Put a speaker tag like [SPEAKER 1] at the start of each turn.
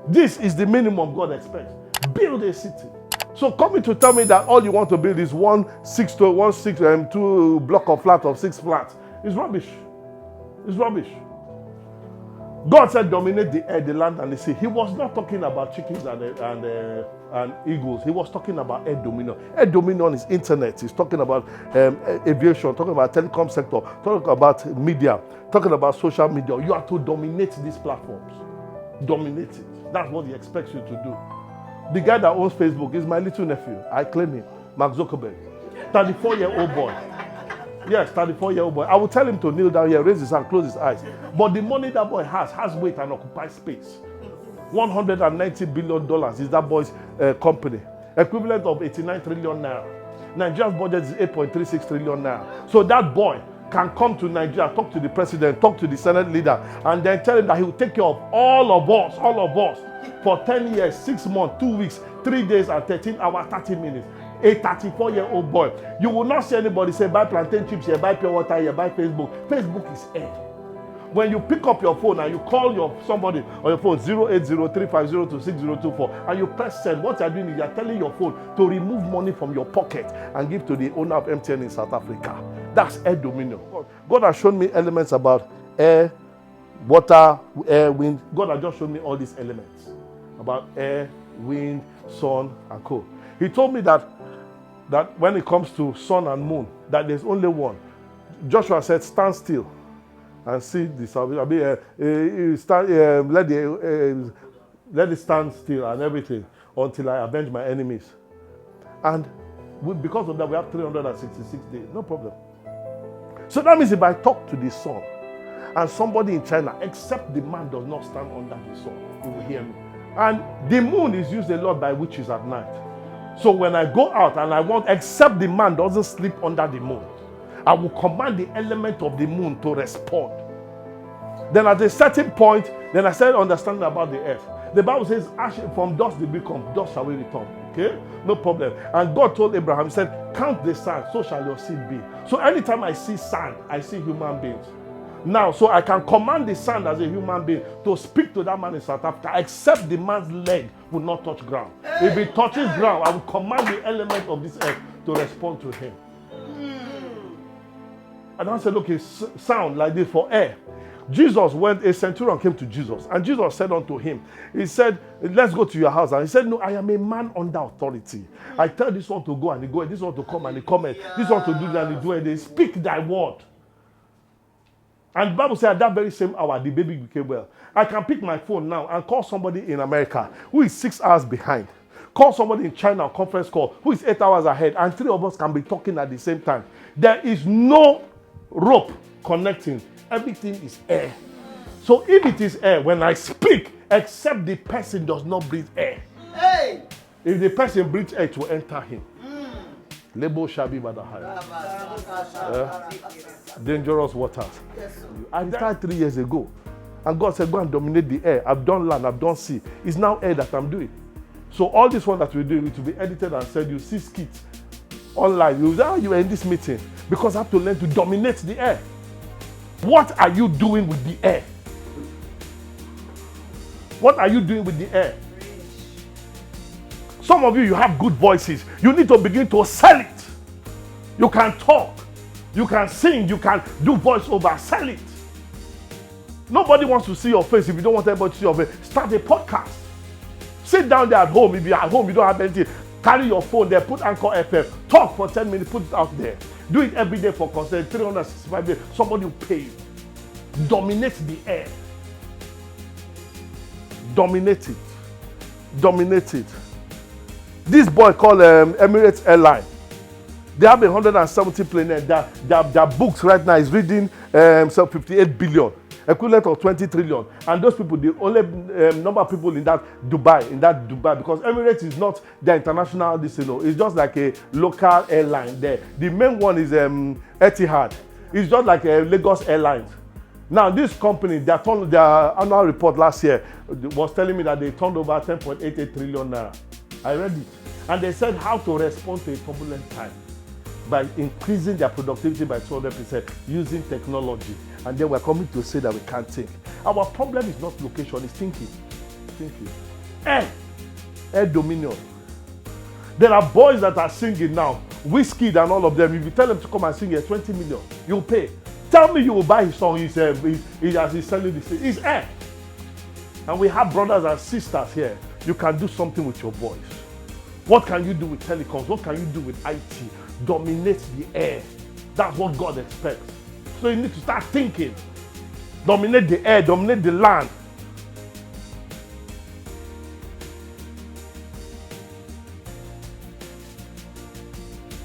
[SPEAKER 1] This is the minimum God expects. Build a city. So coming to tell me that all you want to build is 2 block of flat of 6 flats is rubbish. It's rubbish. God said dominate the air, the land, and the sea. He was not talking about chickens and eagles. He was talking about air dominion. Air dominion is internet. He's talking about aviation, talking about telecom sector, talking about media, talking about social media. You are to dominate these platforms. Dominate it. That's what he expects you to do. The guy that owns Facebook is my little nephew. I claim him, Mark Zuckerberg. 34-year-old boy. Yes, 34-year-old boy. I will tell him to kneel down here, raise his hand, close his eyes. But the money that boy has weight and occupies space. $190 billion is that boy's company. Equivalent of 89 trillion naira. Nigeria's budget is 8.36 trillion naira. So that boy can come to Nigeria, talk to the president, talk to the Senate leader, and then tell him that he will take care of all of us, for 10 years, 6 months, 2 weeks, 3 days, and 13 hours, 30 minutes. A 34-year-old boy. You will not see anybody say, buy plantain chips here, buy pure water here, buy Facebook. Facebook is air. When you pick up your phone and you call somebody on your phone, 080-350-2624, and you press send, what you're doing is you're telling your phone to remove money from your pocket and give to the owner of MTN in South Africa. That's air dominion. God has shown me elements about air, water, air, wind. God has just shown me all these elements about air, wind, sun, and coal. He told me that when it comes to sun and moon, that there's only one. Joshua said, stand still and see the salvation. Let it stand still and everything until I avenge my enemies. And because of that, we have 366 days. No problem. So that means if I talk to the sun and somebody in China, except the man does not stand under the sun, he will hear me. And the moon is used a lot by witches at night. So when I go out and I want, except the man doesn't sleep under the moon, I will command the element of the moon to respond. Then at a certain point, then I started understanding about the earth. The Bible says, ash from dust they become, dust shall we return. Okay? No problem. And God told Abraham, he said, count the sand, so shall your seed be. So anytime I see sand, I see human beings. Now, so I can command the sand as a human being to speak to that man in South Africa, except the man's leg will not touch ground. If he touches ground, I will command the element of this earth to respond to him. And I said, okay, sound like this for air. Jesus, when a centurion came to Jesus, and Jesus said unto him, he said, let's go to your house. And he said, no, I am a man under authority. I tell this one to go and he go, this one to come and he come, this one to do that and he do it. They speak thy word. And the Bible said at that very same hour, the baby became well. I can pick my phone now and call somebody in America who is 6 hours behind. Call somebody in China on conference call who is 8 hours ahead, and 3 of us can be talking at the same time. There is no rope connecting. Everything is air. So if it is air, when I speak, except the person does not breathe air. Hey. If the person breathes air, it will enter him. Lebo Shabi Badahaya. Dangerous waters. I retired 3 years ago. And God said, go and dominate the air. I've done land, I've done sea. It's now air that I'm doing. So all this one that we're doing, it will be edited and said, you see skits online. You are in this meeting. Because I have to learn to dominate the air. What are you doing with the air? What are you doing with the air? Some of you have good voices. You need to begin to sell it. You can talk. You can sing. You can do voiceover. Sell it. Nobody wants to see your face if you don't want everybody to see your face. Start a podcast. Sit down there at home. If you're at home, you don't have anything. Carry your phone there. Put Anchor FM. Talk for 10 minutes. Put it out there. Do it every day for consent. 365 days. Somebody will pay you. Dominate the air. Dominate it. Dominate it. This boy called Emirates Airline. They have 170 planes. Their books right now is reading 58 billion, equivalent of 20 trillion. And those people, the only number of people in that Dubai, because Emirates is not the international, it's just like a local airline there. The main one is Etihad. It's just like a Lagos Airlines. Now, this company, their annual report last year was telling me that they turned over 10.88 trillion naira. I read it. And they said how to respond to a turbulent time by increasing their productivity by 200% using technology. And then we're coming to say that we can't think. Our problem is not location, it's thinking. Thinking. air. Air dominion. There are boys that are singing now, Whiskey and all of them. If you tell them to come and sing here, 20 million, you'll pay. Tell me you will buy his song. He's selling this thing. It's air. And we have brothers and sisters here. You can do something with your voice. What can you do with telecoms? What can you do with IT? Dominate the air. That's what God expects. So you need to start thinking. Dominate the air, dominate the land.